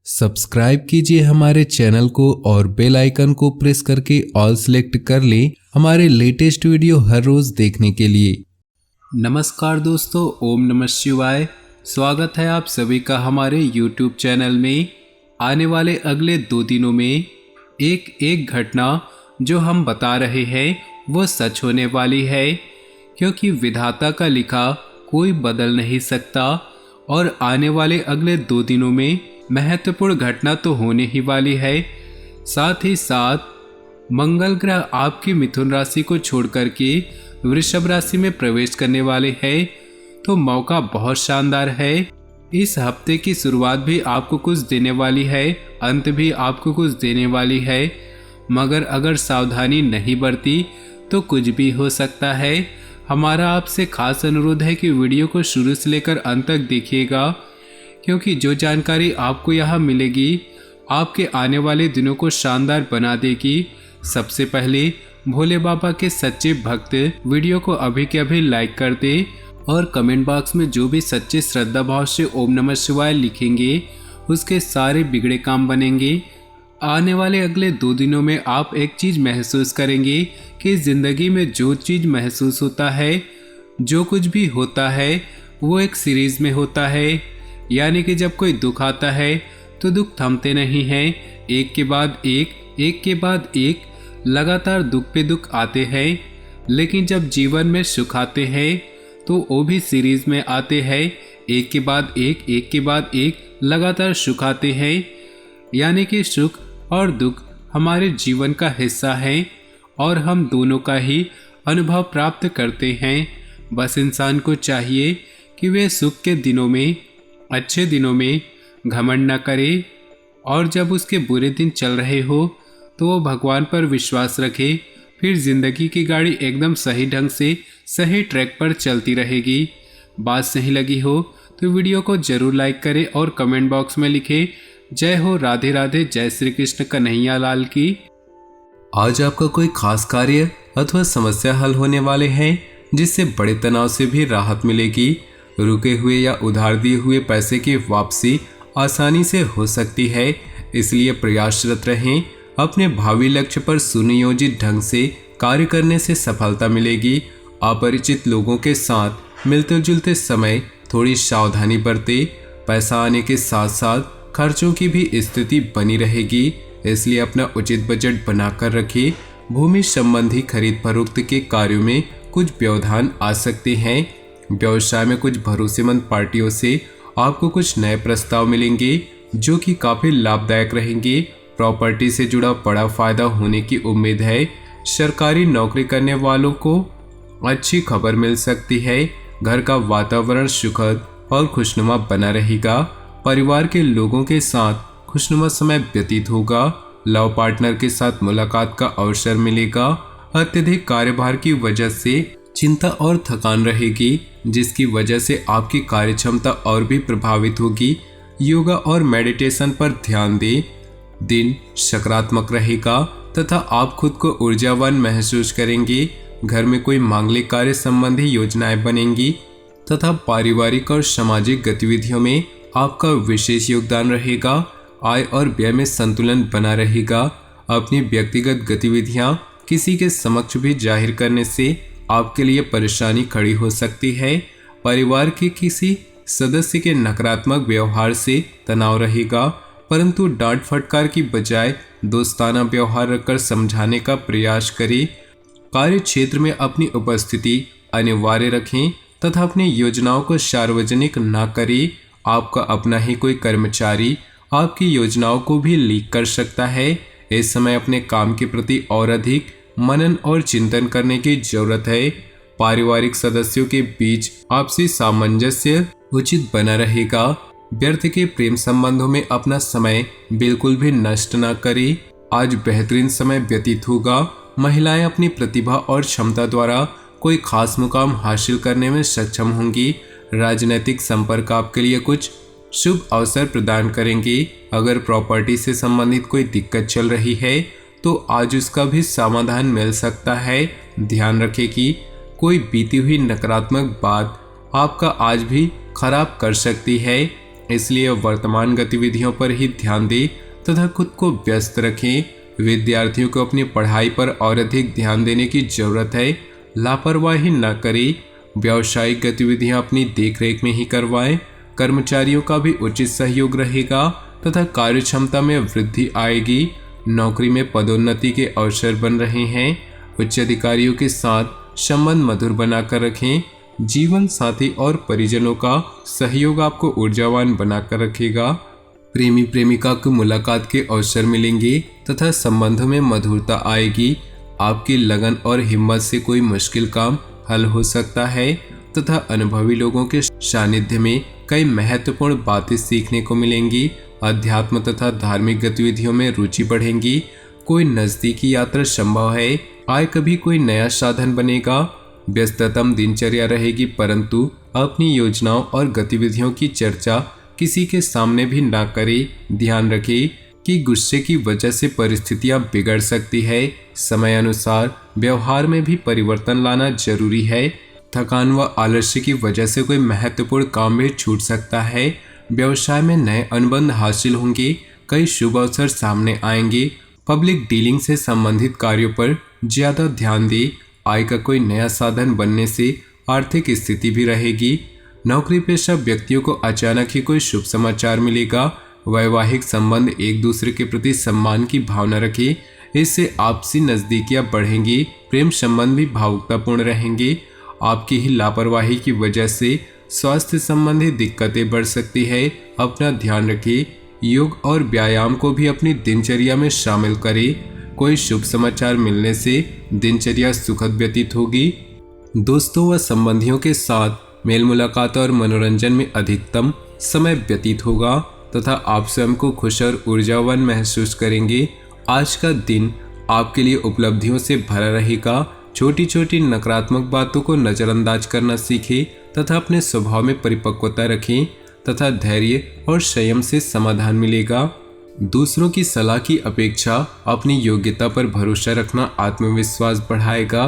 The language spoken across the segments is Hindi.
सब्सक्राइब कीजिए हमारे चैनल को और बेल आइकन को प्रेस करके ऑल सेलेक्ट कर लें हमारे लेटेस्ट वीडियो हर रोज देखने के लिए। नमस्कार दोस्तों, ओम नमः शिवाय। स्वागत है आप सभी का हमारे YouTube चैनल में। आने वाले अगले 2 दिनों में एक घटना जो हम बता रहे हैं वो सच होने वाली है, क्योंकि विधाता का लिखा कोई बदल नहीं सकता। और आने वाले अगले 2 दिनों में महत्वपूर्ण घटना तो होने ही वाली है। साथ ही साथ मंगल ग्रह आपकी मिथुन राशि को छोड़ करके वृषभ राशि में प्रवेश करने वाले हैं, तो मौका बहुत शानदार है। इस हफ्ते की शुरुआत भी आपको कुछ देने वाली है, अंत भी आपको कुछ देने वाली है, मगर अगर सावधानी नहीं बरती तो कुछ भी हो सकता है। हमारा आपसे खास अनुरोध है कि वीडियो को शुरू से लेकर अंत तक देखिएगा, क्योंकि जो जानकारी आपको यहाँ मिलेगी आपके आने वाले दिनों को शानदार बना देगी। सबसे पहले भोले बाबा के सच्चे भक्त वीडियो को अभी के अभी लाइक कर दे और कमेंट बॉक्स में जो भी सच्चे श्रद्धा भाव से ओम नमः शिवाय लिखेंगे उसके सारे बिगड़े काम बनेंगे। आने वाले अगले 2 दिनों में आप एक चीज़ महसूस करेंगे कि ज़िंदगी में जो चीज़ महसूस होता है, जो कुछ भी होता है, वो एक सीरीज़ में होता है। यानी कि जब कोई दुख आता है तो दुख थमते नहीं हैं, एक के बाद एक लगातार दुख पे दुख आते हैं। लेकिन जब जीवन में सुख आते हैं तो वो भी सीरीज़ में आते हैं, एक के बाद एक लगातार सुख आते हैं। यानी कि सुख और दुख हमारे जीवन का हिस्सा है और हम दोनों का ही अनुभव प्राप्त करते हैं। बस इंसान को चाहिए कि वे सुख के दिनों में, अच्छे दिनों में घमंड न करे, और जब उसके बुरे दिन चल रहे हो तो वो भगवान पर विश्वास रखे। फिर जिंदगी की गाड़ी एकदम सही ढंग से सही ट्रैक पर चलती रहेगी। बात सही लगी हो तो वीडियो को जरूर लाइक करें और कमेंट बॉक्स में लिखें जय हो, राधे राधे, जय श्री कृष्ण कन्हैया लाल की। आज आपका कोई खास कार्य अथवा समस्या हल होने वाले हैं, जिससे बड़े तनाव से भी राहत मिलेगी। रुके हुए या उधार दिए हुए पैसे की वापसी आसानी से हो सकती है, इसलिए प्रयासरत रहें। अपने भावी लक्ष्य पर सुनियोजित ढंग से कार्य करने से सफलता मिलेगी। अपरिचित लोगों के साथ मिलते जुलते समय थोड़ी सावधानी बरतें। पैसा आने के साथ साथ खर्चों की भी स्थिति बनी रहेगी, इसलिए अपना उचित बजट बनाकर रखें। भूमि संबंधी खरीद फरोख्त के कार्यों में कुछ व्यवधान आ सकते हैं। व्यवसाय में कुछ भरोसेमंद पार्टियों से आपको कुछ नए प्रस्ताव मिलेंगे जो कि काफी लाभदायक रहेंगे। प्रॉपर्टी से जुड़ा बड़ा फायदा होने की उम्मीद है। सरकारी नौकरी करने वालों को अच्छी खबर मिल सकती है। घर का वातावरण सुखद और खुशनुमा बना रहेगा। परिवार के लोगों के साथ खुशनुमा समय व्यतीत होगा। लव पार्टनर के साथ मुलाकात का अवसर मिलेगा। अत्यधिक कार्यभार की वजह से चिंता और थकान रहेगी, जिसकी वजह से आपकी कार्य क्षमता और भी प्रभावित होगी। योगा और मेडिटेशन पर ध्यान दें। दिन सकारात्मक रहेगा तथा आप खुद को ऊर्जावान महसूस करेंगे। घर में कोई मांगलिक कार्य संबंधी योजनाएं बनेंगी तथा पारिवारिक और सामाजिक गतिविधियों में आपका विशेष योगदान रहेगा। आय और व्यय में संतुलन बना रहेगा। अपनी व्यक्तिगत गतिविधियां किसी के समक्ष भी जाहिर करने से आपके लिए परेशानी खड़ी हो सकती है। परिवार के किसी सदस्य के नकारात्मक व्यवहार से तनाव रहेगा, परंतु डांट फटकार की बजाय दोस्ताना व्यवहार रखकर समझाने का प्रयास करें। कार्य क्षेत्र में अपनी उपस्थिति अनिवार्य रखें तथा अपनी योजनाओं को सार्वजनिक न करें। आपका अपना ही कोई कर्मचारी आपकी योजनाओं को भी लीक कर सकता है। इस समय अपने काम के प्रति और अधिक मनन और चिंतन करने की जरूरत है। पारिवारिक सदस्यों के बीच आपसी सामंजस्य उचित बना रहेगा। व्यर्थ के प्रेम संबंधों में अपना समय बिल्कुल भी नष्ट न करें। आज बेहतरीन समय व्यतीत होगा। महिलाएं अपनी प्रतिभा और क्षमता द्वारा कोई खास मुकाम हासिल करने में सक्षम होंगी। राजनीतिक संपर्क आपके लिए कुछ शुभ अवसर प्रदान करेंगे। अगर प्रॉपर्टी से संबंधित कोई दिक्कत चल रही है तो आज उसका भी समाधान मिल सकता है। ध्यान रखें कि कोई बीती हुई नकारात्मक बात आपका आज भी खराब कर सकती है। इसलिए वर्तमान गतिविधियों पर ही ध्यान दें तथा खुद को व्यस्त रखें। विद्यार्थियों को अपनी पढ़ाई पर और अधिक ध्यान देने की जरूरत है। लापरवाही न करें। व्यावसायिक गतिविधियां अपनी देखरेख में ही करवाएं। कर्मचारियों का भी उचित सहयोग रहेगा तथा कार्य क्षमता में वृद्धि आएगी। नौकरी में पदोन्नति के अवसर बन रहे हैं। उच्च अधिकारियों के साथ संबंध मधुर बनाकर रखें। जीवन साथी और परिजनों का सहयोग आपको ऊर्जावान बनाकर रखेगा। प्रेमी प्रेमिका की मुलाकात के अवसर मिलेंगे तथा संबंधों में मधुरता आएगी। आपकी लगन और हिम्मत से कोई मुश्किल काम हल हो सकता है तथा अनुभवी लोगों के सानिध्य में कई महत्वपूर्ण बातें सीखने को मिलेंगी। अध्यात्म तथा धार्मिक गतिविधियों में रुचि बढ़ेगी। कोई नजदीकी यात्रा संभव है। आय कभी कोई नया साधन बनेगा। व्यस्ततम दिनचर्या रहेगी, परंतु अपनी योजनाओं और गतिविधियों की चर्चा किसी के सामने भी ना करें। ध्यान रखें कि गुस्से की वजह से परिस्थितियां बिगड़ सकती है। समय अनुसार व्यवहार में भी परिवर्तन लाना जरूरी है। थकान व आलस्य की वजह से कोई महत्वपूर्ण काम भी छूट सकता है। व्यवसाय में नए अनुबंध हासिल होंगे। कई शुभ अवसर सामने आएंगे। पब्लिक डीलिंग से संबंधित कार्यों पर ज्यादा ध्यान दें। आय का कोई नया साधन बनने से आर्थिक स्थिति भी रहेगी। नौकरी पेशा व्यक्तियों को अचानक ही कोई शुभ समाचार मिलेगा। वैवाहिक संबंध एक दूसरे के प्रति सम्मान की भावना रखें। इससे आपसी नजदीकियां बढ़ेंगी। प्रेम संबंध भी भावुकतापूर्ण रहेंगे। आपकी ही लापरवाही की वजह से स्वास्थ्य संबंधी दिक्कतें बढ़ सकती है। अपना ध्यान रखें। योग और व्यायाम को भी अपनी दिनचर्या में शामिल करें। कोई शुभ समाचार मिलने से दिनचर्या सुखद व्यतीत होगी। दोस्तों व संबंधियों के साथ मेल मुलाकात और मनोरंजन में अधिकतम समय व्यतीत होगा तथा आप स्वयं को खुश और ऊर्जावान महसूस करेंगे। आज का दिन आपके लिए उपलब्धियों से भरा रहेगा। छोटी छोटी नकारात्मक बातों को नजरअंदाज करना सीखें तथा अपने स्वभाव में परिपक्वता रखें तथा धैर्य और संयम से समाधान मिलेगा। दूसरों की सलाह की अपेक्षा अपनी योग्यता पर भरोसा रखना आत्मविश्वास बढ़ाएगा।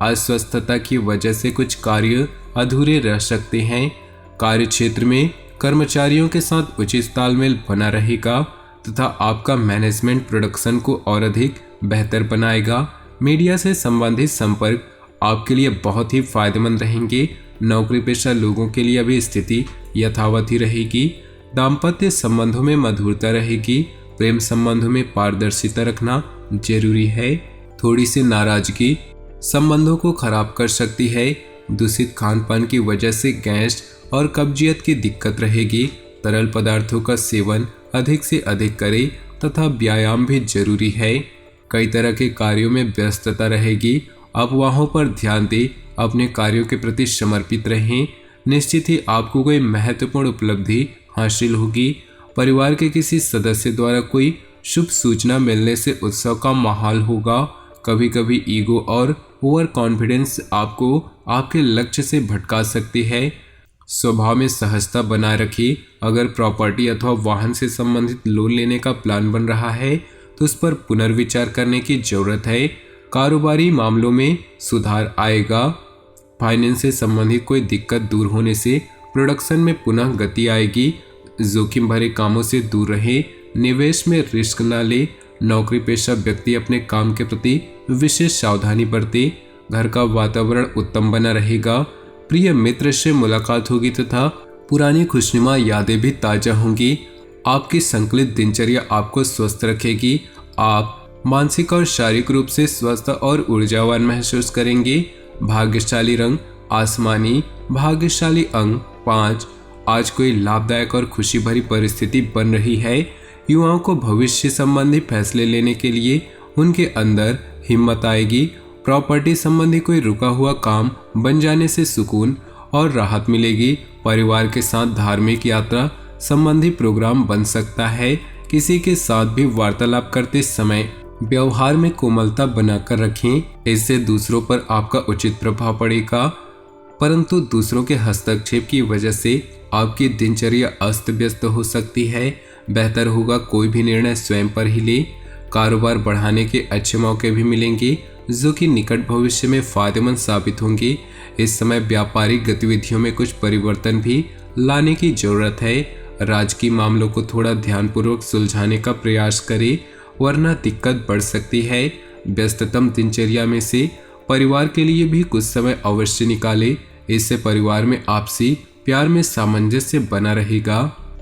अस्वस्थता की वजह से कुछ कार्य अधूरे रह सकते हैं। कार्य क्षेत्र में कर्मचारियों के साथ उचित तालमेल बना रहेगा तथा आपका मैनेजमेंट प्रोडक्शन को और अधिक बेहतर बनाएगा। मीडिया से संबंधित संपर्क आपके लिए बहुत ही फायदेमंद रहेंगे। नौकरी पेशा लोगों के लिए भी स्थिति यथावत ही रहेगी। दाम्पत्य संबंधों में मधुरता रहेगी। प्रेम संबंधों में पारदर्शिता रखना जरूरी है। थोड़ी सी नाराजगी संबंधों को खराब कर सकती है। दूषित खान पान की वजह से गैस और कब्जियत की दिक्कत रहेगी। तरल पदार्थों का सेवन अधिक से अधिक करें तथा व्यायाम भी जरूरी है। कई तरह के कार्यों में व्यस्तता रहेगी। अफवाहों पर ध्यान दें। अपने कार्यों के प्रति समर्पित रहें। निश्चित ही आपको कोई महत्वपूर्ण उपलब्धि हासिल होगी। परिवार के किसी सदस्य द्वारा कोई शुभ सूचना मिलने से उत्सव का माहौल होगा। कभी कभी ईगो और ओवर कॉन्फिडेंस आपको आपके लक्ष्य से भटका सकती है। स्वभाव में सहजता बनाए रखिए। अगर प्रॉपर्टी अथवा वाहन से संबंधित लोन लेने का प्लान बन रहा है तो उस पर पुनर्विचार करने की जरूरत है। कारोबारी मामलों में सुधार आएगा। फाइनेंस से संबंधित कोई दिक्कत दूर होने से प्रोडक्शन में पुनः गति आएगी। जोखिम भरे कामों से दूर रहें। निवेश में रिस्क न ले। नौकरी पेशा व्यक्ति अपने काम के प्रति विशेष सावधानी बरते। घर का वातावरण उत्तम बना रहेगा। प्रिय मित्र से मुलाकात होगी तथा पुरानी खुशनुमा यादें भी ताजा होंगी। आपकी संकलित दिनचर्या आपको स्वस्थ रखेगी। आप मानसिक और शारीरिक रूप से स्वस्थ और ऊर्जावान महसूस करेंगे। भाग्यशाली रंग आसमानी। भाग्यशाली अंक 5। आज कोई लाभदायक और खुशी भरी परिस्थिति बन रही है। युवाओं को भविष्य संबंधी फैसले लेने के लिए उनके अंदर हिम्मत आएगी। प्रॉपर्टी संबंधी कोई रुका हुआ काम बन जाने से सुकून और राहत मिलेगी। परिवार के साथ धार्मिक यात्रा संबंधी प्रोग्राम बन सकता है। किसी के साथ भी वार्तालाप करते समय व्यवहार में कोमलता बनाकर रखें। इससे दूसरों पर आपका उचित प्रभाव पड़ेगा, परंतु दूसरों के हस्तक्षेप की वजह से आपकी दिनचर्या अस्त व्यस्त हो सकती है। बेहतर होगा कोई भी निर्णय स्वयं पर ही ले। कारोबार बढ़ाने के अच्छे मौके भी मिलेंगे जो कि निकट भविष्य में फायदेमंद साबित होंगे। इस समय व्यापारिक गतिविधियों में कुछ परिवर्तन भी लाने की जरूरत है। राजकीय मामलों को थोड़ा ध्यानपूर्वक सुलझाने का प्रयास करें, वरना दिक्कत बढ़ सकती है। व्यस्ततम दिनचर्या में से परिवार के लिए भी कुछ समय अवश्य निकालें, इससे परिवार में आपसी प्यार में सामंजस्य बना रहेगा।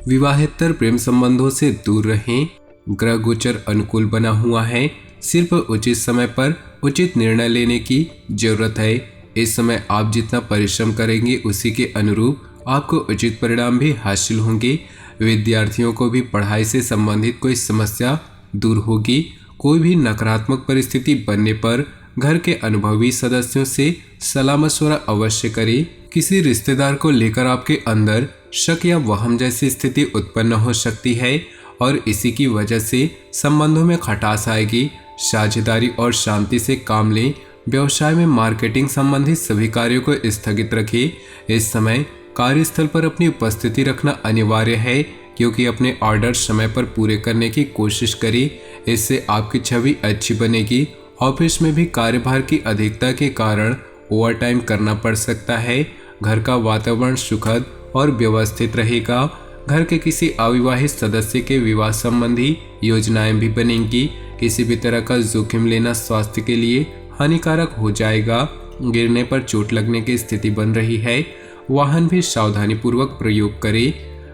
विवाहेतर प्रेम संबंधों से दूर रहें। ग्रह गोचर अनुकूल बना हुआ है, सिर्फ उचित समय पर उचित निर्णय लेने की जरूरत है। इस समय आप जितना परिश्रम करेंगे उसी के अनुरूप आपको उचित परिणाम भी हासिल होंगे। विद्यार्थियों को भी पढ़ाई से संबंधित कोई समस्या दूर होगी। कोई भी नकारात्मक परिस्थिति बनने पर घर के अनुभवी सदस्यों से सलाह मशवरा अवश्य करें। किसी रिश्तेदार को लेकर आपके अंदर शक या वहम जैसी स्थिति उत्पन्न हो सकती है और इसी की वजह से संबंधों में खटास आएगी। साझेदारी और शांति से काम लें। व्यवसाय में मार्केटिंग संबंधित सभी कार्यों को स्थगित रखें। इस समय कार्यस्थल पर अपनी उपस्थिति रखना अनिवार्य है, क्योंकि अपने ऑर्डर समय पर पूरे करने की कोशिश करें। इससे आपकी छवि अच्छी बनेगी। ऑफिस में भी कार्यभार की अधिकता के कारण ओवरटाइम करना पड़ सकता है। घर का वातावरण सुखद और व्यवस्थित रहेगा। घर के किसी अविवाहित सदस्य के विवाह संबंधी योजनाएं भी बनेंगी। किसी भी तरह का जोखिम लेना स्वास्थ्य के लिए हानिकारक हो जाएगा। गिरने पर चोट लगने की स्थिति बन रही है। वाहन भी सावधानी पूर्वक प्रयोग करें।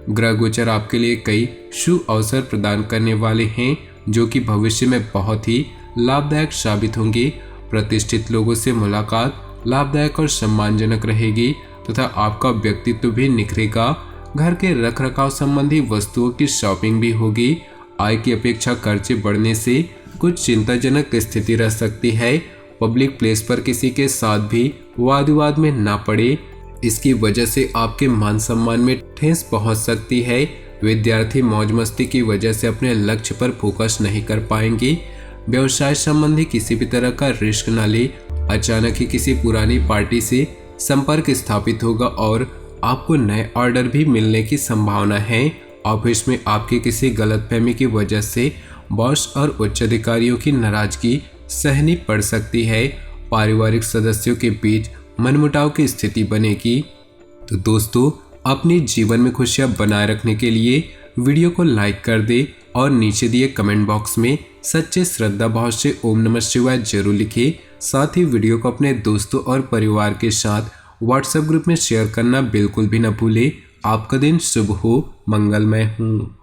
ग्रह गोचर आपके लिए कई शुभ अवसर प्रदान करने वाले हैं, जो कि भविष्य में बहुत ही लाभदायक साबित होंगे। प्रतिष्ठित लोगों से मुलाकात लाभदायक और सम्मानजनक रहेगी तथा आपका व्यक्तित्व भी निखरेगा। घर के रखरखाव संबंधी वस्तुओं की शॉपिंग भी होगी। आय की अपेक्षा खर्चे बढ़ने से कुछ चिंताजनक स्थिति रह सकती है। पब्लिक प्लेस पर किसी के साथ भी वाद विवाद में ना पड़े, इसकी वजह से आपके मान सम्मान में ठेस पहुंच सकती है। विद्यार्थी मौज मस्ती की वजह से अपने लक्ष्य पर फोकस नहीं कर पाएंगे। व्यवसाय संबंधी किसी भी तरह का रिस्क न ले। अचानक ही किसी पुरानी पार्टी से संपर्क स्थापित होगा और आपको नए ऑर्डर भी मिलने की संभावना है। ऑफिस में आपकी किसी गलतफहमी की वजह से बॉस और उच्च अधिकारियों की नाराजगी सहनी पड़ सकती है। पारिवारिक सदस्यों के बीच मनमुटाव की स्थिति बनेगी। तो दोस्तों, अपने जीवन में खुशियां बनाए रखने के लिए वीडियो को लाइक कर दे और नीचे दिए कमेंट बॉक्स में सच्चे श्रद्धा भाव से ओम नमः शिवाय जरूर लिखें। साथ ही वीडियो को अपने दोस्तों और परिवार के साथ व्हाट्सएप ग्रुप में शेयर करना बिल्कुल भी न भूलें। आपका दिन शुभ हो, मंगलमय हो।